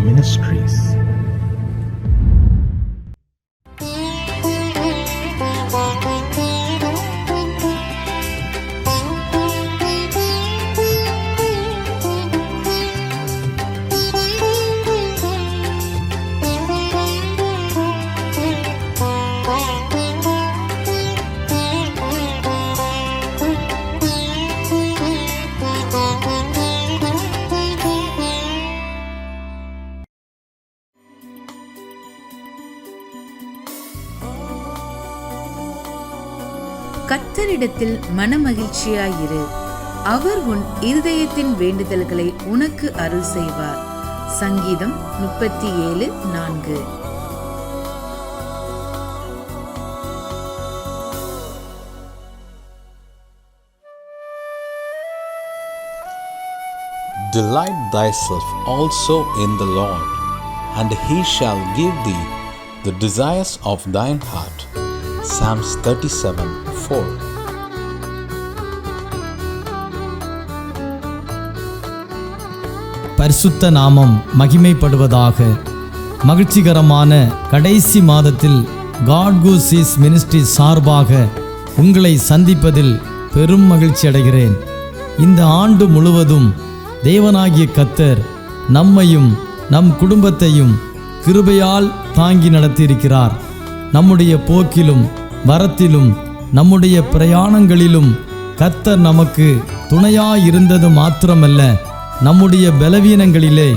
Ministries. கர்த்தரிடத்தில் மனமகிழ்ச்சியாயிரு, அவர் உன் இருதயத்தின் வேண்டுதல்களை உனக்கு அருள் செய்வார். சங்கீதம் 37:4. Delight thyself also in the Lord, and he shall give thee the desires of thine heart. Psalms 37:4. பரிசுத்த நாமம் மகிமைப்படுவதாக. மகிழ்ச்சிகரமான கடைசி மாதத்தில் காட் கூசீஸ் மினிஸ்ட்ரி சார்பாக உங்களை சந்திப்பதில் பெரும் மகிழ்ச்சி அடைகிறேன். இந்த ஆண்டு முழுவதும் தேவனாகிய கர்த்தர் நம்மையும் நம் குடும்பத்தையும் கிருபையால் தாங்கி நடத்தியிருக்கிறார். நம்முடைய போக்கிலும் வரத்திலும் நம்முடைய பிரயாணங்களிலும் கர்த்தர் நமக்கு துணையாயிருந்தது மாத்திரமல்ல, நம்முடைய பலவீனங்களிலே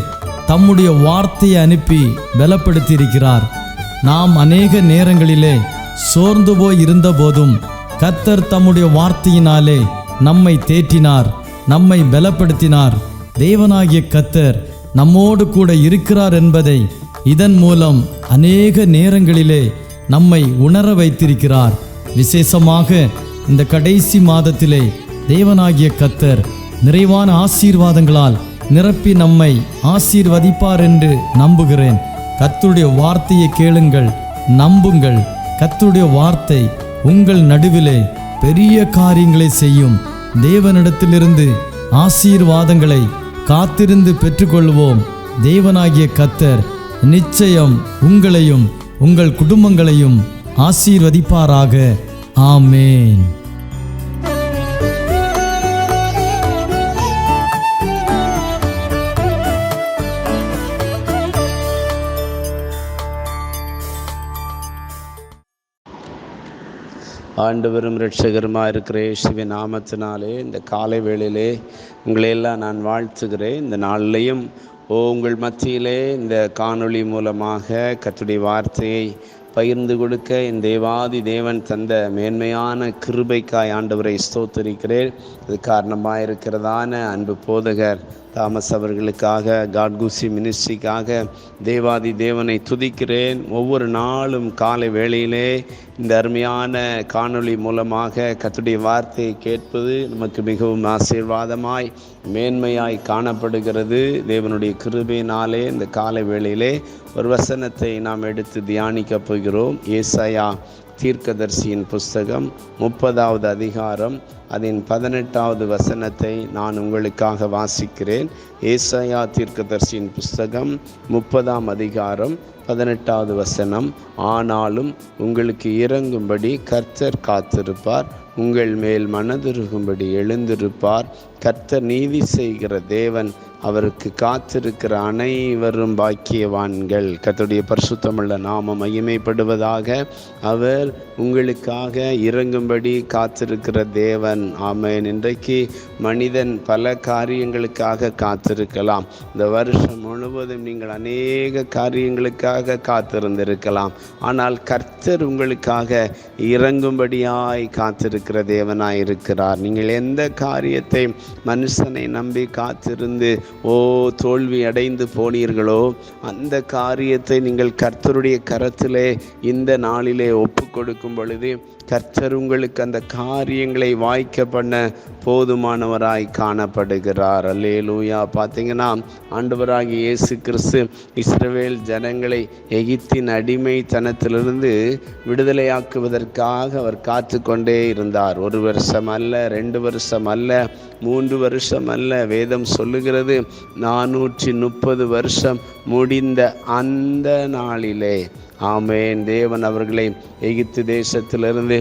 தம்முடைய வார்த்தையை அனுப்பி பலப்படுத்தியிருக்கிறார். நாம் அநேக நேரங்களிலே சோர்ந்து போய் இருந்த போதும் கர்த்தர் தம்முடைய வார்த்தையினாலே நம்மை தேற்றினார், நம்மை பலப்படுத்தினார். தேவனாகிய கர்த்தர் நம்மோடு கூட இருக்கிறார் என்பதை இதன் மூலம் அநேக நேரங்களிலே நம்மை உணர வைத்திருக்கிறார். விசேஷமாக இந்த கடைசி மாதத்திலே தேவனாகிய கர்த்தர் நிறைவான ஆசீர்வாதங்களால் நிரப்பி நம்மை ஆசீர்வதிப்பார் என்று நம்புகிறேன். கர்த்தருடைய வார்த்தையை கேளுங்கள், நம்புங்கள். கர்த்தருடைய வார்த்தை உங்கள் நடுவிலே பெரிய காரியங்களை செய்யும். தேவனிடத்திலிருந்து ஆசீர்வாதங்களை காத்திருந்து பெற்றுக்கொள்வோம். தேவனாகிய கர்த்தர் நிச்சயம் உங்களையும் உங்கள் குடும்பங்களையும் ஆசீர்வதிப்பாராக. ஆமேன். ஆண்டவரும் இரட்சகருமாக இருக்கிற இயேசுவின் நாமத்தினாலே இந்த காலை வேளையிலே உங்களையெல்லாம் நான் வாழ்த்துகிறேன். இந்த நாளிலையும் உங்கள் மத்தியிலே இந்த காணொளி மூலமாக கர்த்தருடைய வார்த்தையை பகிர்ந்து கொடுக்க என் தேவாதி தேவன் தந்த மேன்மையான கிருபைக்காய் ஆண்டவரை ஸ்தோத்திரிக்கிறேன். இது காரணமாக இருக்கிறதான அன்பு போதகர் தாமஸ் அவர்களுக்காக, காட் கூசி மினிஸ்ட்ரிக்காக தேவாதி தேவனை துதிக்கிறேன். ஒவ்வொரு நாளும் காலை வேளையிலே இந்த அருமையான காணொளி மூலமாக கர்த்தருடைய வார்த்தையை கேட்பது நமக்கு மிகவும் ஆசீர்வாதமாய் மேன்மையாய் காணப்படுகிறது. தேவனுடைய கிருபையினாலே இந்த காலை வேளையிலே ஒரு வசனத்தை நாம் எடுத்து தியானிக்க போகிறோம். ஏசாயா தீர்க்கதரிசியின் புஸ்தகம் 30வது அதிகாரம் அதன் 18வது வசனத்தை நான் உங்களுக்காக வாசிக்கிறேன். ஏசாயா தீர்க்கதரிசியின் புஸ்தகம் 30ஆம் அதிகாரம் 18வது வசனம். ஆனாலும் உங்களுக்கு இறங்கும்படி கர்த்தர் காத்திருப்பார், உங்கள் மேல் மனதுருகும்படி எழுந்திருப்பார். கர்த்தர் நீதி செய்கிற தேவன், அவருக்கு காத்திருக்கிற அனைவரும் பாக்கியவான்கள். கர்த்தருடைய பரிசுத்தமுள்ள நாமம் மகிமைப்படுவதாக. அவர் உங்களுக்காக இறங்கும்படி காத்திருக்கிற தேவன். ஆமென். இன்றைக்கு மனிதன் பல காரியங்களுக்காக காத்திருக்கலாம். இந்த வருஷம் முழுவதும் நீங்கள் அநேக காரியங்களுக்காக காத்திருந்திருக்கலாம். ஆனால் கர்த்தர் உங்களுக்காக இறங்கும்படியாய் காத்திருக்கிற தேவனாய் இருக்கிறார். நீங்கள் எந்த காரியத்தை மனுஷனை நம்பி காத்திருந்து தோல்வி அடைந்து போனீர்களோ, அந்த காரியத்தை நீங்கள் கர்த்தருடைய கரத்திலே இந்த நாளிலே ஒப்பு கொடுக்கும் பொழுது கர்த்தர் உங்களுக்கு அந்த காரியங்களை வாய்க்க பண்ண போதுமானவராய் காணப்படுகிறார். அல்லேலூயா. பார்த்தீங்கன்னா ஆண்டவராகிய இயேசு கிறிஸ்து இஸ்ரவேல் ஜனங்களை எகிப்தின் அடிமைத்தனத்திலிருந்து விடுதலையாக்குவதற்காக அவர் காத்து கொண்டே இருந்தார். 1 வருஷம் அல்ல, 2 வருஷம் அல்ல, 3 வருஷம் அல்ல. வேதம் சொல்லுகிறது 430 வருஷம் முடிந்த அந்த நாளிலே ஆமென் தேவன் அவர்களை எகிப்து தேசத்திலிருந்து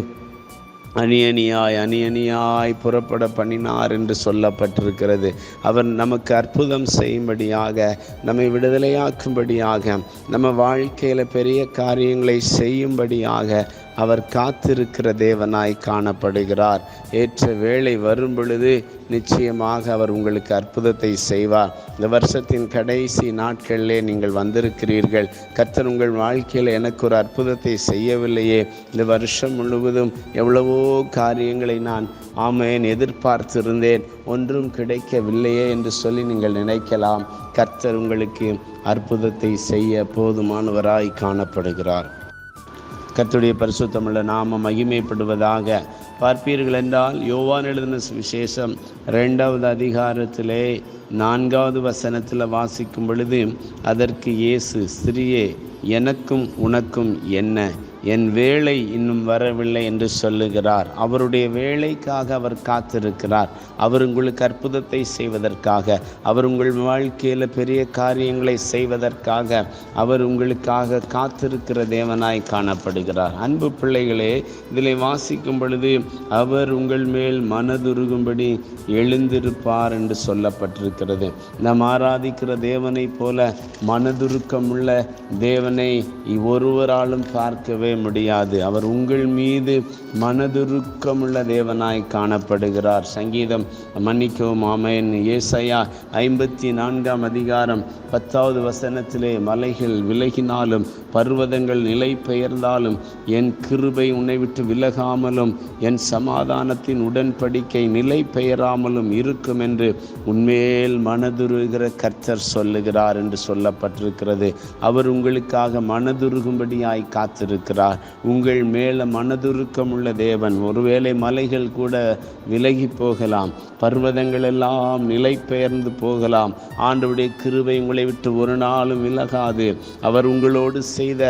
அணியணியாய் புறப்பட பண்ணினார் என்று சொல்லப்பட்டிருக்கிறது. அவர் நமக்கு அற்புதம் செய்யும்படியாக, நம்மை விடுதலையாக்கும்படியாக, நம்ம வாழ்க்கையில் பெரிய காரியங்களை செய்யும்படியாக அவர் காத்திருக்கிற தேவனாய் காணப்படுகிறார். ஏற்ற வேளை வரும் பொழுது நிச்சயமாக அவர் உங்களுக்கு அற்புதத்தை செய்வார். இந்த வருஷத்தின் கடைசி நாட்களிலே நீங்கள் வந்திருக்கிறீர்கள். கர்த்தர் உங்கள் வாழ்க்கையில் எனக்கு ஒரு அற்புதத்தை செய்யவில்லையே, இந்த வருஷம் முழுவதும் எவ்வளவோ காரியங்களை நான் எதிர்பார்த்திருந்தேன், ஒன்றும் கிடைக்கவில்லையே என்று சொல்லி நீங்கள் நினைக்கலாம். கர்த்தர் உங்களுக்கு அற்புதத்தை செய்ய போதுமானவராய் காணப்படுகிறார். கர்த்தருடைய பரிசுத்தமுள்ள நாமம் மகிமைப்படுவதாக. பார்ப்பீர்கள் என்றால் யோவான் எழுதின விசேஷம் 2வது அதிகாரத்திலே 4வது வசனத்தில் வாசிக்கும் பொழுது, அதற்கு இயேசு, ஸ்திரியே, எனக்கும் உனக்கும் என்ன? என் வேளை இன்னும் வரவில்லை என்று சொல்லுகிறார். அவருடைய வேளைக்காக அவர் காத்திருக்கிறார். அவர் உங்களுக்கு அற்புதத்தை செய்வதற்காக, அவர் உங்கள் வாழ்க்கையில் பெரிய காரியங்களை செய்வதற்காக அவர் உங்களுக்காக காத்திருக்கிற தேவனாய் காணப்படுகிறார். அன்பு பிள்ளைகளே, இதில் வாசிக்கும் பொழுது அவர் உங்கள் மேல் மனதுருகும்படி எழுந்திருப்பார் என்று சொல்லப்பட்டிருக்கிறது. நாம் ஆராதிக்கிற தேவனை போல மனதுருக்கமுள்ள தேவனை ஒருவராலும் பார்க்கவே முடியாது. அவர் உங்கள் மீது மனதுருக்கமுள்ள தேவனாய் காணப்படுகிறார். சங்கீதம் மன்னிக்கவும் ஆமென். ஏசாயா 54ஆம் அதிகாரம் 10வது வசனத்திலே, மலைகள் விலகினாலும் பர்வதங்கள் நிலை பெயர்ந்தாலும் என் கிருபை உன்னை விட்டு விலகாமலும் என் சமாதானத்தின் உடன்படிக்கை நிலை பெயராமலும் இருக்கும் என்று உன்மேல் மனதுருகிற கர்த்தர் சொல்லுகிறார் என்று சொல்லப்பட்டிருக்கிறது. அவர் உங்களுக்காக மனதுருகும்படியாய் காத்திருக்கிறார். உங்கள் மேல மனதுருக்கம் உள்ள தேவன். ஒருவேளை மலைகள் கூட விலகி போகலாம், பர்வதங்கள் எல்லாம் நிலை பெயர்ந்து போகலாம், ஆண்டவருடைய கிருபை உங்களை விட்டு ஒரு நாளும் விலகாது. அவர் உங்களோடு செய்த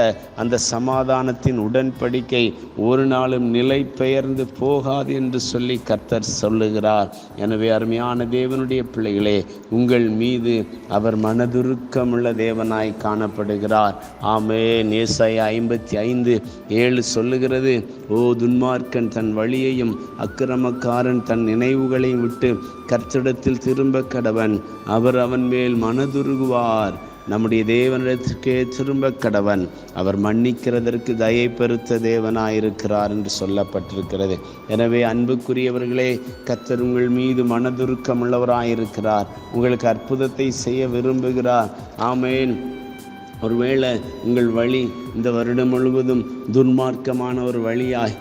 அந்த சமாதானத்தின் உடன்படிக்கை ஒரு நாளும் நிலை பெயர்ந்து போகாது என்று சொல்லி கர்த்தர் சொல்லுகிறார். எனவே அருமையான தேவனுடைய பிள்ளைகளே, உங்கள் மீது அவர் மனதுருக்கமுள்ள தேவனாய் காணப்படுகிறார். ஆமென். ஏசாயா 55:7 சொல்லுகிறது, ஓ துன்மார்க்கன் தன் வழியையும் அக்கிரமக்காரன் தன் நினைவுகளையும் விட்டு கர்த்தரிடத்தில் திரும்ப கடவன், அவர் அவன் மேல் மனதுருகுவார். நம்முடைய தேவனிடத்திற்கே திரும்ப கடவன், அவர் மன்னிக்கிறதற்கு தயை பெருத்த தேவனாயிருக்கிறார் என்று சொல்லப்பட்டிருக்கிறது. எனவே அன்புக்குரியவர்களே, கர்த்தர் உங்கள் மீது மனதுருக்கமுள்ளவராயிருக்கிறார். உங்களுக்கு அற்புதத்தை செய்ய விரும்புகிறார். ஆமென். ஒருவேளை உங்கள் வழி இந்த வருடம் முழுவதும் துன்மார்க்கமான ஒரு வழியாய்,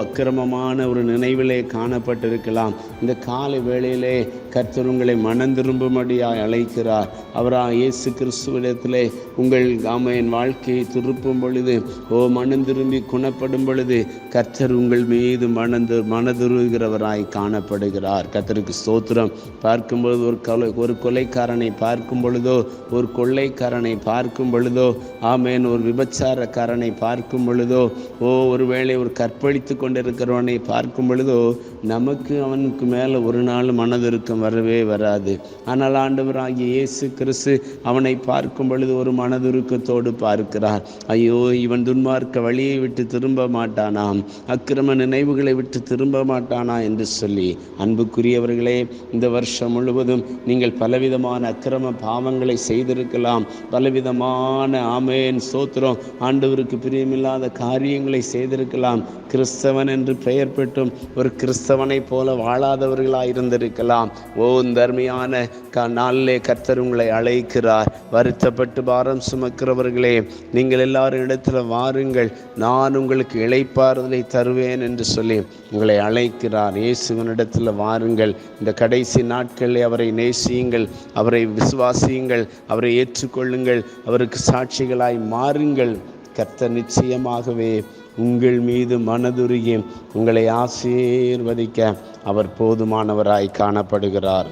அக்கிரமமான ஒரு நினைவிலே காணப்பட்டிருக்கலாம். இந்த காலை வேளையிலே கர்த்தர் உங்களை மனம் திரும்பும்படியாய் அழைக்கிறார். அவராக இயேசு கிறிஸ்துவிடத்திலே உங்கள் வாழ்க்கையை திருப்பும் பொழுது, மனம் திரும்பி குணப்படும் பொழுது கர்த்தர் உங்கள் மீது மனதுருகிறவராய் காணப்படுகிறார். கர்த்தருக்கு ஸ்தோத்திரம். பார்க்கும்பொழுது ஒரு கொலைக்காரனை பார்க்கும் பொழுதோ, ஒரு கொள்ளைக்காரனை பார்க்கும் பொழுதோ, ஒரு விபச்சாரக்காரனை பார்க்கும் பொழுதோ, ஒருவேளை ஒரு கற்பழித்து கொண்டிருக்கிறவனை பார்க்கும் பொழுதோ நமக்கு அவனுக்கு மேலே ஒரு நாள் மனதிருக்கம் வரவே வராது. ஆனால் ஆண்டவராகிய இயேசு கிறிஸ்து அவனை பார்க்கும் பொழுது ஒரு மனதுருக்கத்தோடு பார்க்கிறார். ஐயோ, இவன் துன்மார்க்க வழியை விட்டு திரும்ப மாட்டானாம், அக்கிரம நினைவுகளை விட்டு திரும்ப மாட்டானா என்று சொல்லி. அன்புக்குரியவர்களே, இந்த வருஷம் முழுவதும் நீங்கள் பலவிதமான அக்கிரம பாவங்களை செய்திருக்கலாம், பலவிதமான சோத்திரம் ஆண்டவருக்கு பிரியமில்லாத காரியங்களை செய்திருக்கலாம். கிறிஸ்தவன் என்று பெயர் பெற்றும் ஒரு கிறிஸ்தவனை போல வாழாதவர்களாக இருந்திருக்கலாம். இந்த அருமையான நாளிலே கர்த்தர் உங்களை அழைக்கிறார். வருத்தப்பட்டு பாரம் சுமக்கிறவர்களே, நீங்கள் எல்லாரும் இடத்துல வாருங்கள், நான் உங்களுக்கு இளைப்பாறுதலை தருவேன் என்று சொல்லி உங்களை அழைக்கிறார். இயேசுவினிடத்தில் வாருங்கள். இந்த கடைசி நாட்களில் அவரை நேசியுங்கள், அவரை விசுவாசியுங்கள், அவரை ஏற்றுக்கொள்ளுங்கள், அவருக்கு சாட்சிகளாய் மாறுங்கள். கர்த்தர் நிச்சயமாகவே உங்கள் மீது மனதுருகி உங்களை ஆசீர்வதிக்க அவர் போதுமானவராய் காணப்படுகிறார்.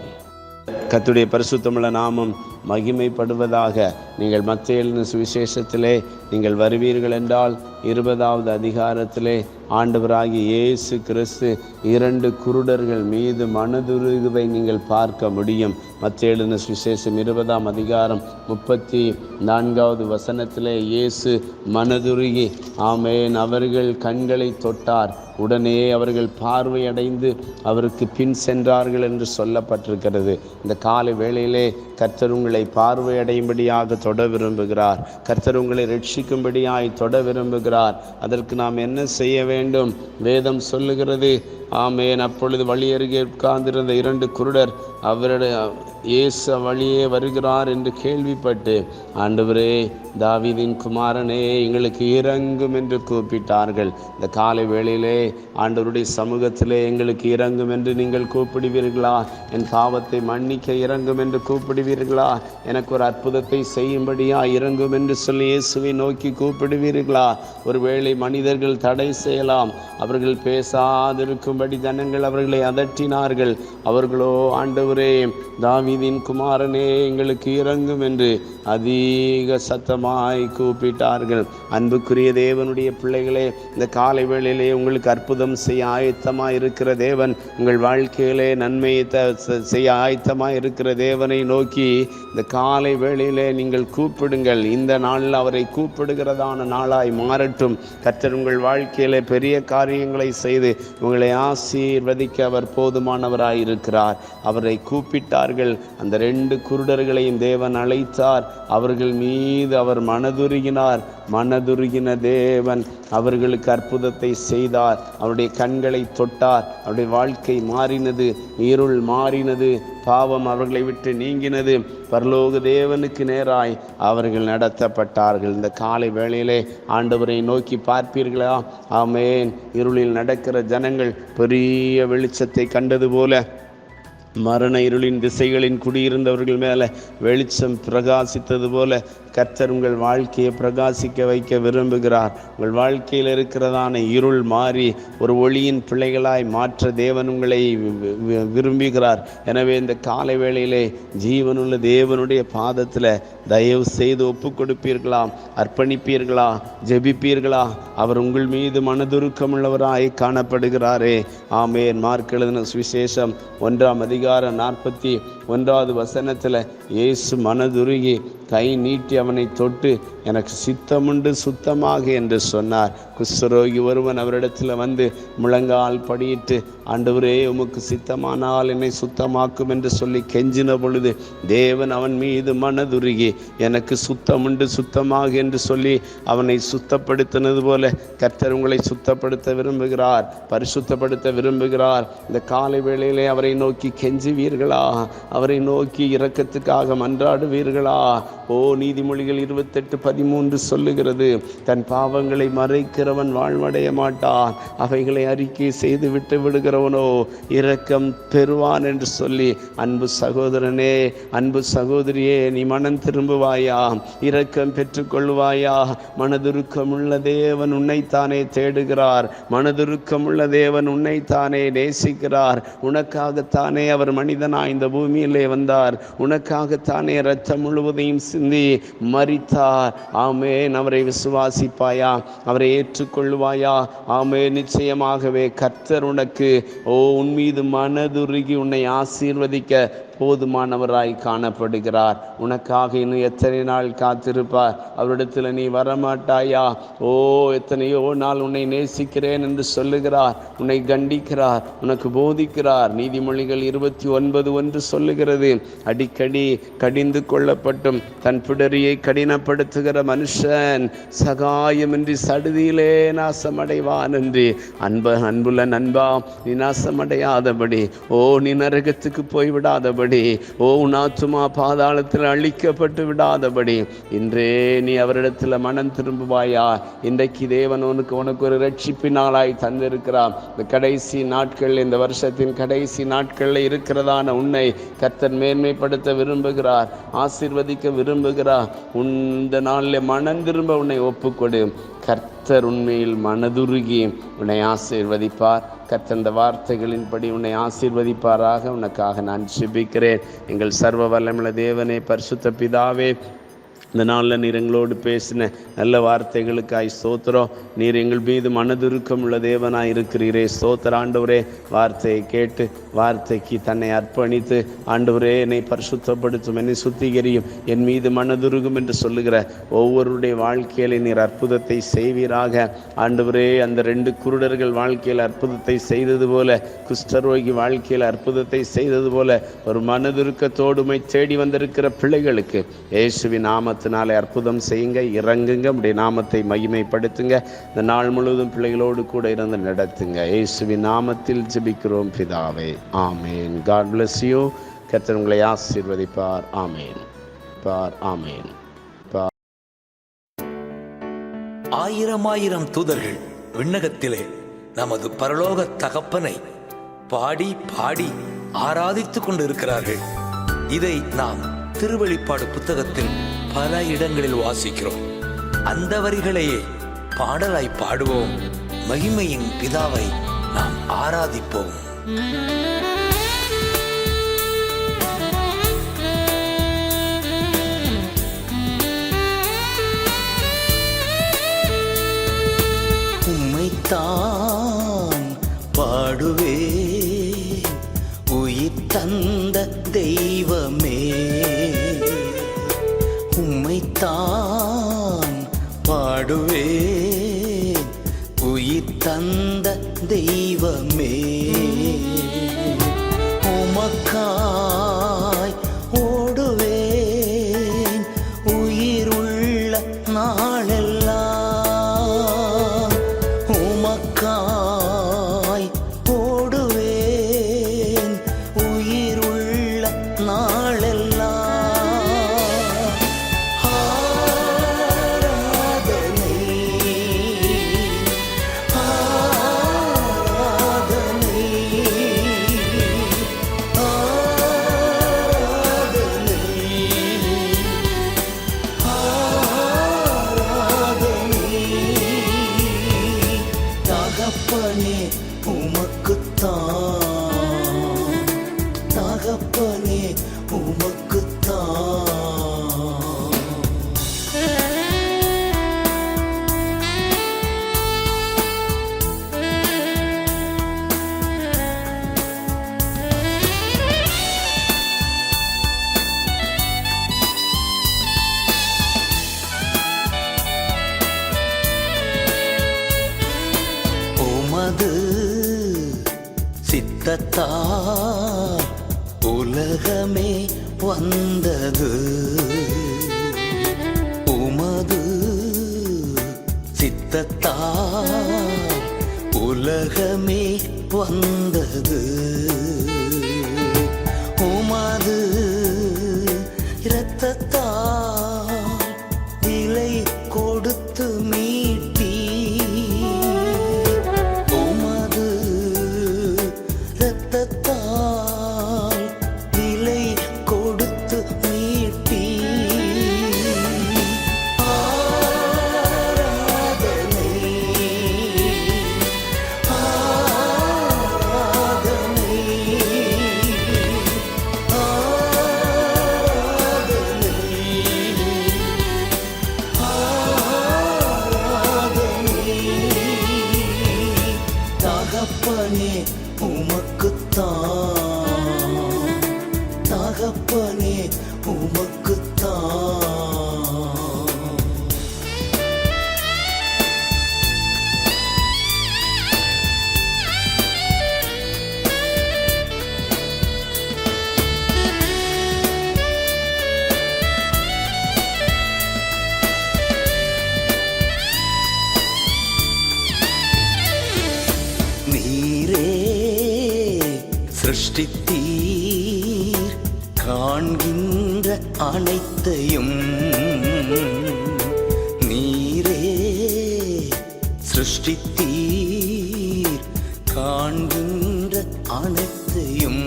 கர்த்தருடைய பரிசுத்தமுள்ள நாமம் மகிமைப்படுவதாக. நீங்கள் மத்தேயு எழுதின சுவிசேஷத்திலே நீங்கள் வருவீர்கள் என்றால் 20வது அதிகாரத்திலே ஆண்டவராகிய இயேசு கிறிஸ்து 2 குருடர்கள் மீது மனதுருகுவதை நீங்கள் பார்க்க முடியும். மத்தேயு எழுதின சுவிசேஷம் 20ஆம் அதிகாரம் 34வது வசனத்திலே இயேசு மனதுருகி ஆமென் அவர்கள் கண்களை தொட்டார், உடனே அவர்கள் பார்வையடைந்து அவருக்கு பின் சென்றார்கள் என்று சொல்லப்பட்டிருக்கிறது. இந்த காலை வேளையிலே கர்த்தர் உங்களை பார்வையடையும்படியாக தொட விரும்புகிறார். கர்த்தர் உங்களை ரட்சிக்கும்படியாய் தொட விரும்புகிறார். அதற்கு நாம் என்ன செய்ய வேண்டும்? வேதம் சொல்லுகிறது ஆமென். அப்பொழுது வழி அருகே உட்கார்ந்திருந்த 2 குருடர் அவருடைய இயேசு வழியே வருகிறார் என்று கேள்விப்பட்டு, ஆண்டவரே தாவீதின் குமாரனே எங்களுக்கு இறங்கும் என்று கூப்பிட்டார்கள். இந்த காலை வேளையிலே ஆண்டவருடைய சமூகத்திலே எங்களுக்கு இறங்கும் என்று நீங்கள் கூப்பிடுவீர்களா? என் பாவத்தை மன்னிக்க இறங்கும் என்று கூப்பிடுவீர்களா? எனக்கு ஒரு அற்புதத்தை செய்யும்படியா இறங்கும் என்று சொல்லி இயேசுவை நோக்கி கூப்பிடுவீர்களா? ஒருவேளை மனிதர்கள் தடை செய்யலாம், அவர்கள் பேசாதிருக்கும்படி ஜனங்கள் அவர்களை அதட்டினார்கள். அவர்களோ ஆண்டவரே தாவீதின் குமாரனே எங்களுக்கு இறங்கும் என்று அதிக சத்தமாய் கூப்பிட்டார்கள். அன்புக்குரிய தேவனுடைய பிள்ளைகளே, இந்த காலை வேளையிலே உங்களுக்கு அற்புதம் செய்ய ஆயத்தமாய் இருக்கிற தேவன், உங்கள் வாழ்க்கையிலே நன்மையை செய்ய ஆயத்தமாய் இருக்கிற தேவனை நோக்கி இந்த காலை வேளையிலே நீங்கள் கூப்பிடுங்கள். இந்த நாளில் அவரை கூப்பிடுகிறதான நாளாய் மாறட்டும். கர்த்தர் உங்கள் வாழ்க்கையிலே பெரிய காரியங்களை செய்து உங்களை ஆசீர்வதிக்க அவர் போதுமானவராய் இருக்கிறார். அவரை கூப்பிட்டார்கள். அந்த 2 குருடர்களையும் தேவன் அழைத்தார். அவர்கள் மீது அவர் மனதுருகினார். மனதுருகின தேவன் அவர்களுக்கு அற்புதத்தை செய்தார். அவருடைய கண்களை தொட்டார். அவருடைய வாழ்க்கை மாறினது, இருள் மாறினது, பாவம் அவர்களை விட்டு நீங்கினது. பரலோக தேவனுக்கு நேராய் அவர்கள் நடத்தப்பட்டார்கள். இந்த காலை வேளையிலே ஆண்டவரை நோக்கி பார்ப்பீர்களா? ஆமென். இருளில் நடக்கிற ஜனங்கள் பெரிய வெளிச்சத்தை கண்டது போல மரண இருளின் திசைகளின் குடியிருந்தவர்கள் மேலே வெளிச்சம் பிரகாசித்தது போல கர்த்தர் உங்கள் வாழ்க்கையை பிரகாசிக்க வைக்க விரும்புகிறார். உங்கள் வாழ்க்கையில் இருக்கிறதான இருள் மாறி ஒரு ஒளியின் பிள்ளைகளாய் மாற்ற தேவன் உங்களை விரும்புகிறார். எனவே இந்த காலை வேளையிலே ஜீவனுள்ள தேவனுடைய பாதத்தில் தயவு செய்து ஒப்பு கொடுப்பீர்களா? அர்ப்பணிப்பீர்களா? ஜெபிப்பீர்களா? அவர் உங்கள் மீது மனதுருக்கமுள்ளவராய் காணப்படுகிறாரே. ஆமென். மார்க் எழுதின சுவிசேஷம் 1ஆம் அதிகாரம் 41வது வசனத்தில் இயேசு மனதுருகி கை நீட்டி அவனை தொட்டு எனக்கு சித்தமுண்டு சுத்தமாக என்று சொன்னார். குஷ்டரோகி ஒருவன் அவரிடத்தில் வந்து முழங்கால் படியிட்டு, ஆண்டவரே உமக்கு சித்தமானால் என்னை சுத்தமாக்கும் என்று சொல்லி கெஞ்சின பொழுது தேவன் அவன் மீது மனதுருகி எனக்கு சுத்தமுண்டு சுத்தமாக என்று சொல்லி அவனை சுத்தப்படுத்தினது போல கர்த்தர் உங்களை சுத்தப்படுத்த விரும்புகிறார், பரிசுத்தப்படுத்த விரும்புகிறார். இந்த காலை வேளையிலே அவரை நோக்கி கெஞ்சுவீர்களா? அவரை நோக்கி இரக்கத்துக்காக மன்றாடுவீர்களா? ஓ, நீதிமொழிகள் 28:13 சொல்லுகிறது, தன் பாவங்களை மறைக்கிறவன் வாழ்வடைய மாட்டான், அவைகளை அறிக்கை செய்து விட்டு விடுகிறவனோ இரக்கம் பெறுவான் என்று சொல்லி, அன்பு சகோதரனே, அன்பு சகோதரியே, நீ மனம் திரும்புவாயா? இரக்கம் பெற்றுக்கொள்வாயா? மனதுருக்கமுள்ள தேவன் உன்னைத்தானே தேடுகிறார். மனதுருக்கமுள்ள தேவன் உன்னைத்தானே நேசிக்கிறார். உனக்காகத்தானே அவர் மனிதனாய் இந்த பூமியிலே வந்தார். உனக்காகத்தானே இரத்தம் முழுவதையும் சிந்தி மரித்தார். ஆமென். அவரை விசுவாசிப்பாயா? அவரை ஏற்றுக்கொள்வாயா? ஆமென். நிச்சயமாகவே கர்த்தர் உனக்கு உன் மீது மனதுருகி உன்னை ஆசீர்வதிக்க போதுமானவராய் காணப்படுகிறார். உனக்காக இன்னும் எத்தனை நாள் காத்திருப்பார்? அவரிடத்தில் நீ வரமாட்டாயா? எத்தனையோ நாள் உன்னை நேசிக்கிறேன் என்று சொல்லுகிறார். உன்னை கண்டிக்கிறார், உனக்கு போதிக்கிறார். நீதிமொழிகள் 29:1 சொல்லுகிறது, அடிக்கடி கடிந்து கொள்ளப்பட்டும் தன் பிடரியை கடினப்படுத்துகிற மனுஷன் சகாயமின்றி சடுதியிலே நாசமடைவான் என்று. அன்புள்ள நண்பா, நீ நாசமடையாதபடி, நீ நரகத்துக்கு போய்விடாதபடி, உன் ஆத்துமா பாதாளத்தில் அழிக்கப்பட்டு விடாதபடி இன்றே நீ அவரிடத்தில் மனம் திரும்புவாயா? இன்றைக்கு தேவன் உனக்கு ஒரு ரட்சிப்பு நாளாய் தந்திருக்கிறார். இந்த கடைசி நாட்கள், இந்த வருஷத்தின் கடைசி நாட்களில் இருக்கிறதான உன்னை கர்த்தர் மேன்மைப்படுத்த விரும்புகிறார், ஆசீர்வதிக்க விரும்புகிறார். இந்த நாளில் மனம் திரும்ப உன்னை ஒப்புக்கொடு. கர்த்தர் உண்மையில் மனதுருகி உன்னை ஆசீர்வதிப்பார். கர்த்தர் இந்த வார்த்தைகளின்படி உன்னை ஆசீர்வதிப்பாராக. உனக்காக நான் ஜெபிக்கிறேன். எங்கள் சர்வ வல்லமையுள்ள தேவனே, பரிசுத்த பிதாவே, இந்த நாளில் நீர் எங்களோடு பேசின நல்ல வார்த்தைகளுக்காய் ஸ்தோத்திரம். நீர் எங்கள் மீது மனதுருக்கம் உள்ள தேவனாய் இருக்கிறீரே. ஸ்தோத்திர ஆண்டவரே. வார்த்தையை கேட்டு வார்த்தைக்கு தன்னை அர்ப்பணித்து ஆண்டவரே என்னை பரிசுத்தப்படுத்தும், என்னை சுத்திகரியும், என் மீது மனதுருகும் என்று சொல்லுகிற ஒவ்வொருடைய வாழ்க்கையில நீர் அற்புதத்தை செய்வீராக. ஆண்டவரே, அந்த 2 குருடர்கள் வாழ்க்கையில் அற்புதத்தை செய்தது போல, குஷ்டரோகி வாழ்க்கையில் அற்புதத்தை செய்தது போல, ஒரு மனதுருக்கத்தோடுமை தேடி வந்திருக்கிற பிள்ளைகளுக்கு இயேசுவின் நாமத்தினாலே அற்புதம் செய்யுங்க, இறங்குங்க, உடைய நாமத்தை மகிமைப்படுத்துங்க. இந்த நாள் முழுவதும் பிள்ளைகளோடு கூட இருந்து நடத்துங்க. இயேசுவின் நாமத்தில் ஜெபிக்கிறோம் பிதாவே. ஆமேன். God bless you. கர்த்தர் உங்களை ஆசீர்வதிப்பார். ஆமேன். ஆமேன். ஆயிரம் தூதர்கள் விண்ணகத்திலே நமது பரலோக தகப்பனை பாடி பாடி ஆராதித்துக் கொண்டு இருக்கிறார்கள். இதை நாம் திருவெளிப்பாடு புத்தகத்தில் பல இடங்களில் வாசிக்கிறோம். அந்த வரிகளையே பாடலாய் பாடுவோம். மகிமையின் பிதாவை நாம் ஆராதிப்போம். உம்மைத்தான் பாடுவே, உயிர் தந்த தெய்வமே. உம்மைத்தான் பாடுவே, உயிர் தந்த தெய்வமே. உமக்காய் ஓடுவேன் உயிருள்ள நாளெல்லாம். உமக்காய் ஓடுவேன் உயிருள்ள நாளெல்லாம். தகப்பனே உமக்குத்தான், தகப்பனே உமக்குத்தான். உமது சித்தத்தால் உலகமே வந்தது. உமது சித்தத்தால் உலகமே வந்தது. உமது இரத்தத்தால் விலை கொடுத்து மீட்டி. இரத்தத்தால் விலை கொடுத்து மீட்டி. ஆராதனை ஆராதனை ஆராதனை ஆராதனை. தகப்பனே உமக்குத்தான், தகப்பனே உமக்குத்தான். நீரே சிருஷ்டித்தீர் காண்கின்ற அனைத்தையும். நீரே சிருஷ்டித்தீர் காண்கின்ற அனைத்தையும்.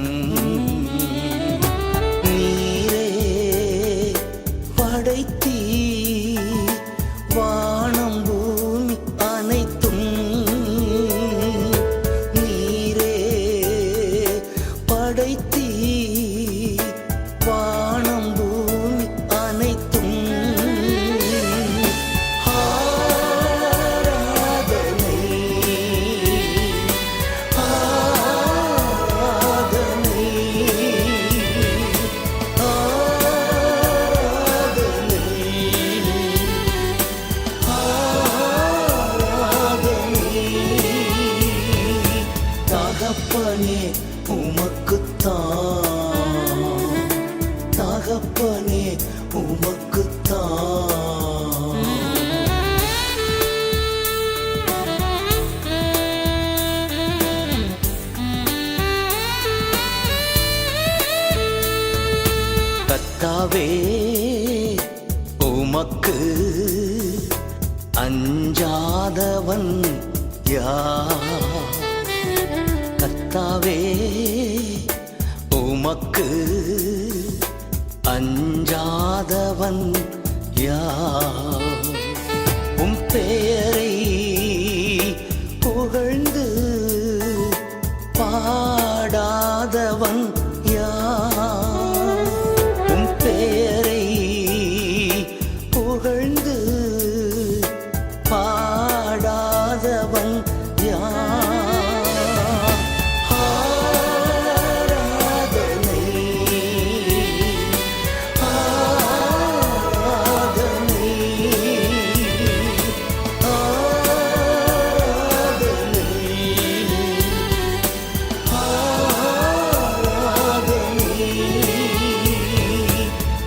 நீரே படைத்தீர் வானம் பூமி அனைத்தும். நீரே யார்? கர்த்தாவே உமக்கு அஞ்சாதவன் யார்? உம் பெயரை புகழ்ந்து பாடாதவன் யார்? உம் பெயரை புகழ்ந்து பாடாதவன் யார்? ஆராதனை ஆராதனை ஆராதனை ஆராதனை.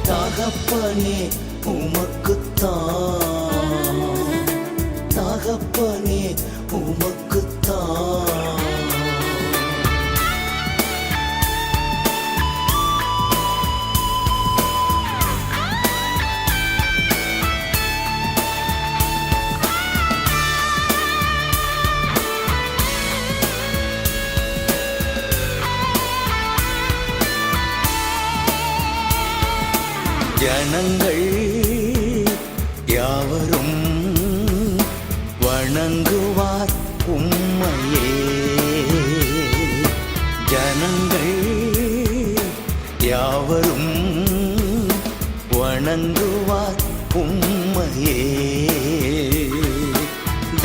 தகப்பனே உமக்குத்தான், தகப்பனே உமக்குத்தான். ஜனங்கள் யாவரும் வணங்குவார் உம்மையே. ஜனங்கள் யாவரும் வணங்குவார் உம்மையே.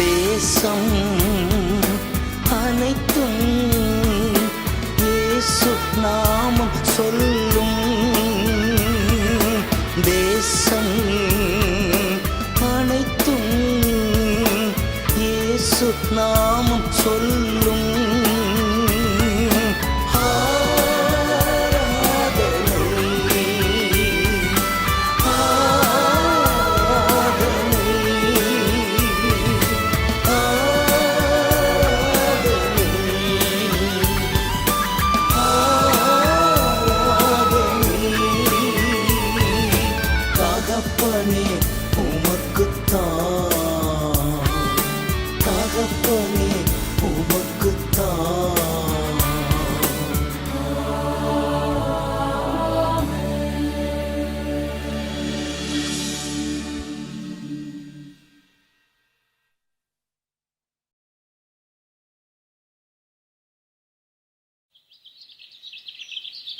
தேசம் அனைத்தும் இயேசு நாமம் சொல்லும். தேசம் அனைத்தும் இயேசு நாமம் சொல்லும்.